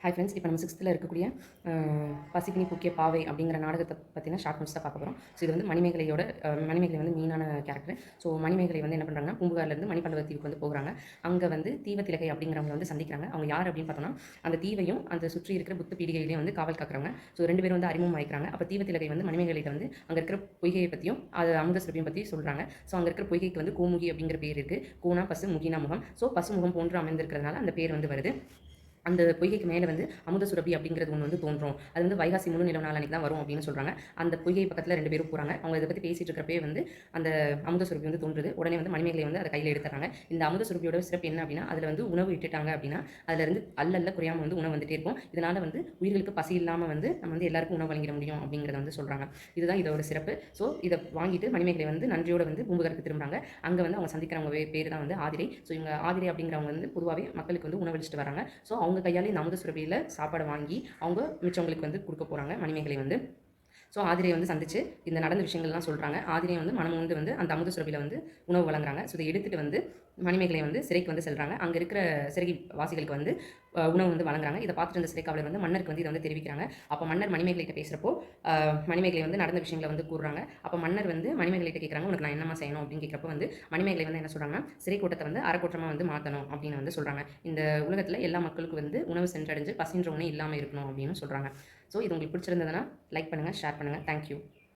Hi friends, இப்போ நம்ம 6th இருக்கக்கூடிய பசிப்பினி பூக்கிய பாவை அப்படிங்கிற நாடகத்தை பற்றின ஷார்ட் நோட்ஸ் தான் பார்க்க போகிறோம். ஸோ இது வந்து மணிமேகலையோட மணிமேகலை வந்து மெயினான கேரக்டர். ஸோ மணிமேகலை வந்து என்ன பண்ணுறாங்கன்னா, பூம்புகார்லேருந்து மணிப்பல்லவ தீவுக்கு வந்து போகிறாங்க. அங்கே வந்து தீவத்திலகை அப்படிங்கிறவங்க வந்து சந்திக்கிறாங்க. அவங்க யார் அப்படின்னு பார்த்தோம்னா, அந்த தீவையும் அந்த சுற்றி இருக்கிற புத்த பீடிகையிலையும் வந்து காவல் காக்குறவங்க. ஸோ 2 பேரும் வந்து அறிமுகம் ஆயிக்கிறாங்க. அப்போ தீவத்திலகை வந்து மணிமேகலைகிட்ட வந்து அங்கே இருக்கிற பொய்கையை பற்றியும் அது அமுத சுரபியும் பற்றி சொல்கிறாங்க. ஸோ அங்கே இருக்கிற பொய்கைக்கு வந்து கோமுகி அப்படிங்கிற பேர் இருக்குது. கோனா பசு, முகினா முகம். ஸோ பசு முகம் போன்று அமைந்திருக்கிறதுனால அந்த பேர் வந்து வருது. அந்த பொய்கைக்கு மேலே வந்து அமுத சுரபி அப்படிங்கிறது ஒன்று வந்து தோன்றும். அது வந்து வைகாசி முழு நிலவு நாள் அன்றைக்கி தான் வரும் அப்படின்னு சொல்கிறாங்க. அந்த பொய்கை பக்கத்தில் 2 பேரும் போகிறாங்க. அவங்க இதை பற்றி பேசிகிட்டு இருக்கிறப்பே வந்து அந்த அமுத சுரபி வந்து தோன்றுது. உடனே வந்து மணிமேகலை வந்து அதை கையில் எடுத்துறாங்க. இந்த அமுத சுரபியோட சிறப்பு என்ன அப்படின்னா, அதில் வந்து உணவு இட்டுட்டாங்க அப்படின்னா அதிலிருந்து அல்ல குறையாமல் வந்து உணவு வந்துட்டே இருக்கும். இதனால் வந்து உயிர்களுக்கு பசி இல்லாமல் வந்து நம்ம வந்து எல்லாருக்கும் உணவு வழங்கிட முடியும் அப்படிங்கிறத வந்து சொல்கிறாங்க. இதுதான் இதோட சிறப்பு. ஸோ இதை வாங்கிட்டு மணிமேகலை வந்து நன்றியோடு வந்து பூம்புகாருக்கு திரும்புகிறாங்க. அங்கே வந்து அவங்க சந்திக்கிறவங்க பேர் தான் வந்து ஆதிரை. ஸோ இவங்க ஆதிரை அப்படிங்கிறவங்க வந்து பொதுவாகவே மக்களுக்கு வந்து உணவளிச்சுட்டு வராங்க. ஸோ அவங்க கையால் இந்த அமுத சுரபியில் சாப்பாடு வாங்கி அவங்க மிச்சவங்களுக்கு வந்து கொடுக்க போகிறாங்க மணிமேகலை வந்து. ஸோ ஆதிரையை வந்து சந்திச்சு இந்த நடந்த விஷயங்கள்லாம் சொல்கிறாங்க. ஆதிரையை வந்து மனம் வந்து அந்த அமுத சுரபியில் வந்து உணவு வழங்குறாங்க. ஸோ இதை எடுத்துகிட்டு வந்து மணிமேகலை வந்து சிறைக்கு வந்து செல்கிறாங்க. அங்கே இருக்கிற சிறை வாசிகளுக்கு வந்து உணவு வந்து வழங்குறாங்க. இதை பார்த்துட்டு இருந்த சிறை காவலர் வந்து மன்னருக்கு வந்து இதை வந்து தெரிவிக்கிறாங்க. அப்போ மன்னர் மணிமேகலைகிட்ட பேசுகிறப்போ மணிமேகலை வந்து நடந்த விஷயங்களை வந்து கூறுறாங்க. அப்போ மன்னர் வந்து மணிமேகலைகிட்ட கேட்குறாங்க, உனக்கு நான் என்னமா செய்யணும் அப்படின்னு கேட்குறப்போ வந்து மணிமேகலை வந்து என்ன சொல்கிறாங்கன்னா, சிறை கூட்டத்தை வந்து அறக்கூட்டமாக வந்து மாற்றணும் அப்படின்னு வந்து சொல்கிறாங்க. இந்த உலகத்தில் எல்லா மக்களுக்கும் வந்து உணவு சென்றடைஞ்சு பசின்ற ஒன்றே இல்லாமல் இருக்கணும் அப்படின்னு சொல்கிறாங்க. ஸோ இது உங்களுக்கு பிடிச்சிருந்ததுன்னா லைக் பண்ணுங்கள், ஷேர் பண்ணுங்கள். தேங்க்யூ.